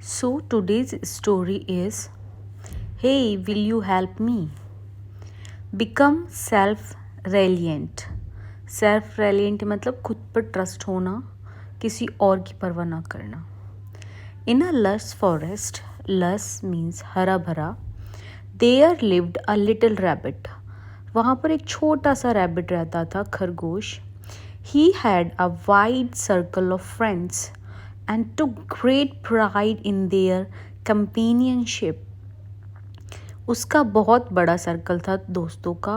So today's story is, Hey, will you help me? Become self-reliant. Self-reliant मतलब खुद पर trust होना, किसी और की परवाह ना करना. In a lush forest, lush means हरा भरा. There lived a little rabbit. वहाँ पर एक छोटा सा रैबिट रहता था, खरगोश. He had a wide circle of friends and took great pride in their companionship. उसका बहुत बड़ा सर्कल था दोस्तों का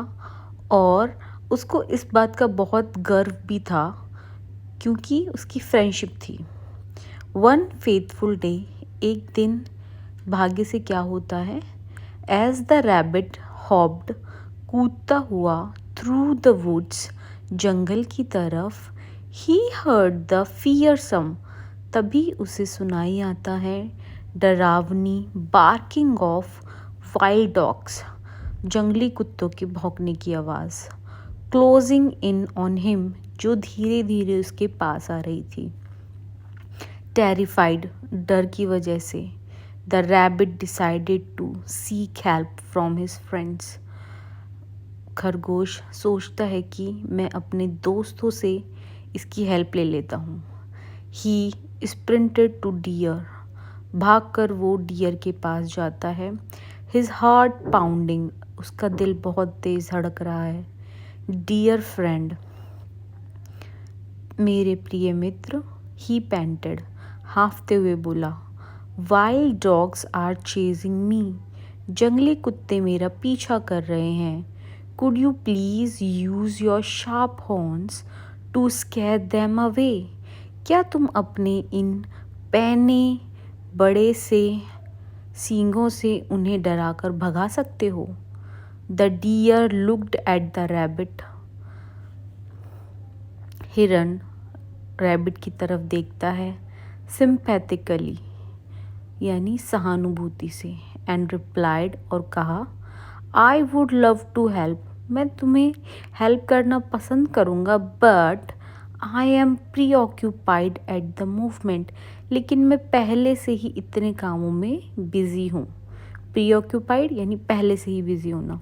और उसको इस बात का बहुत गर्व भी था क्योंकि उसकी फ्रेंडशिप थी. वन फेथफुल डे, एक दिन भाग्य से क्या होता है, एज द रैबिट हॉप्ड, कूदता हुआ, थ्रू द वुड्स, जंगल की तरफ, ही हर्ड द फियरसम, तभी उसे सुनाई आता है डरावनी बार्किंग ऑफ वाइल्ड डॉग्स, जंगली कुत्तों के भौंकने की आवाज़, क्लोजिंग इन ऑन हिम, जो धीरे धीरे उसके पास आ रही थी. टेरिफाइड, डर की वजह से, the rabbit decided to seek help from his friends. खरगोश सोचता है कि मैं अपने दोस्तों से इसकी हेल्प ले लेता हूँ. ही स्प्रिंटेड टू डियर, भागकर वो डियर के पास जाता है. हिज हार्ट पाउंडिंग, उसका दिल बहुत तेज धड़क रहा है. डियर फ्रेंड, मेरे प्रिय मित्र, ही पैंटेड, हाँफते हुए बोला. Wild dogs are chasing me, जंगली कुत्ते मेरा पीछा कर रहे हैं. Could you please use your sharp horns to scare them away, क्या तुम अपने इन पैने बड़े से सींगों से उन्हें डराकर भगा सकते हो. The deer looked at the rabbit, हिरन रैबिट की तरफ देखता है, सिंपैथिकली यानी सहानुभूति से, एंड रिप्लाइड, और कहा, I would love to help, मैं तुम्हें हेल्प करना पसंद करूँगा, but I am preoccupied at the movement, लेकिन मैं पहले से ही इतने कामों में बिजी हूँ. प्री ऑक्यूपाइड यानी पहले से ही बिजी होना.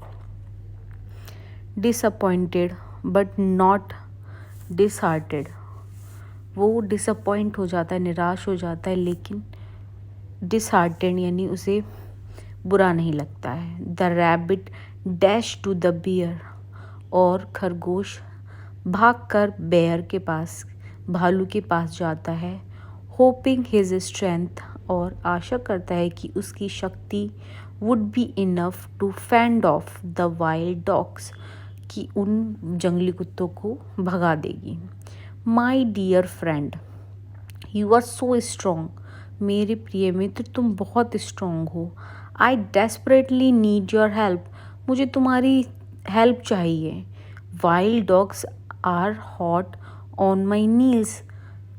डिसअपॉइंटेड बट नॉट डिसहार्टेड, वो डिसअपॉइंट हो जाता है, निराश हो जाता है, लेकिन डिसहार्टेड यानी उसे बुरा नहीं लगता है. The rabbit dash to the bear, और खरगोश भागकर बेयर के पास, भालू के पास जाता है. होपिंग हिज स्ट्रेंथ, और आशा करता है कि उसकी शक्ति would be enough to fend off the wild dogs, कि उन जंगली कुत्तों को भगा देगी. My dear friend, you are so strong, मेरे प्रिय मित्र तुम बहुत स्ट्रॉन्ग हो. I desperately need your help, मुझे तुम्हारी हेल्प चाहिए. Wild dogs are hot on my heels,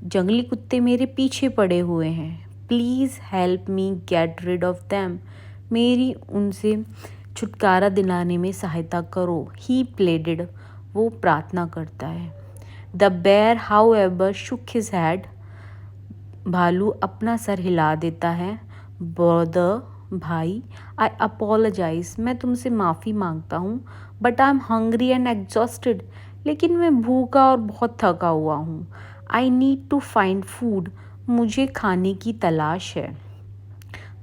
जंगली कुत्ते मेरे पीछे पड़े हुए हैं. Please help me get rid of them, मेरी उनसे छुटकारा दिलाने में सहायता करो. ही प्लेडेड, वो प्रार्थना करता है. The bear however shook his head, भालू अपना सर हिला देता है. ब्रदर, भाई, आई अपोलोजाइज, मैं तुमसे माफ़ी मांगता हूँ, but I am hungry and exhausted, लेकिन मैं भूखा और बहुत थका हुआ हूँ. I need to find food, मुझे खाने की तलाश है.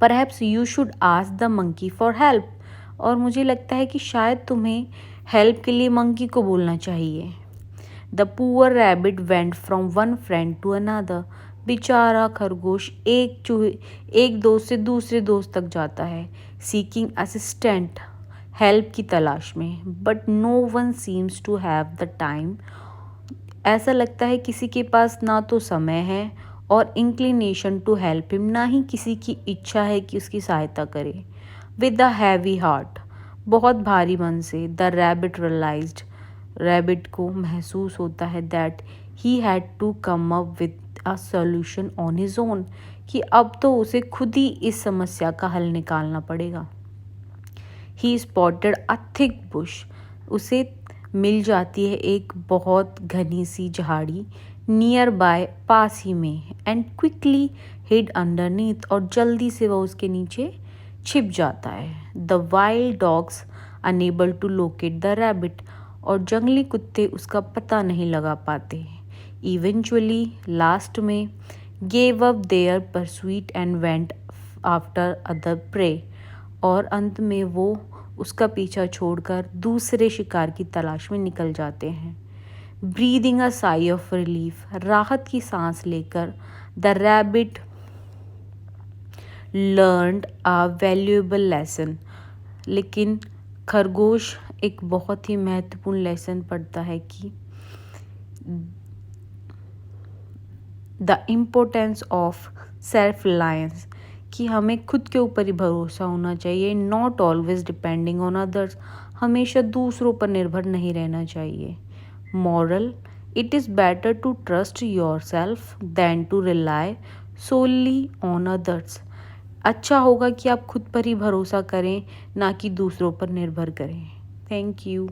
Perhaps you should ask the monkey for help, और मुझे लगता है कि शायद तुम्हें हेल्प के लिए मंकी को बोलना चाहिए. The poor rabbit went from one friend to another, बेचारा खरगोश एक दोस्त से दूसरे दोस्त तक जाता है. सीकिंग असिस्टेंट, हेल्प की तलाश में. But no one seems to have the time, ऐसा लगता है किसी के पास ना तो समय है और इंक्लिनेशन टू हेल्प हिम, ना ही किसी की इच्छा है कि उसकी सहायता करे. विद अ हैवी हार्ट, बहुत भारी मन से, द रैबिट रियलाइज्ड, रैबिट को महसूस होता है that he had to come up with a solution on his own, कि अब तो उसे खुद ही इस समस्या का हल निकालना पड़ेगा. ही स्पॉटेड अ थिक बुश, उसे मिल जाती है एक बहुत घनी सी झाड़ी. नियर बाय, पास ही में, एंड क्विकली हिड अंडरनीथ, और जल्दी से वह उसके नीचे छिप जाता है। The wild dogs unable to locate the rabbit, और जंगली कुत्ते उसका पता नहीं लगा पाते। इवेंचुअली लास्ट में gave up their pursuit and went after other prey, और अंत में वो उसका पीछा छोड़कर दूसरे शिकार की तलाश में निकल जाते हैं। Breathing a sigh of relief, राहत की सांस लेकर, the rabbit learned a valuable lesson, लेकिन खरगोश एक बहुत ही महत्वपूर्ण लेसन पढ़ता है कि the importance of self reliance, कि हमें खुद के ऊपर ही भरोसा होना चाहिए। Not always depending on others, हमेशा दूसरों पर निर्भर नहीं रहना चाहिए। Moral, it is better to trust yourself than to rely solely on others. अच्छा होगा कि आप खुद पर ही भरोसा करें, ना कि दूसरों पर निर्भर करें। Thank you.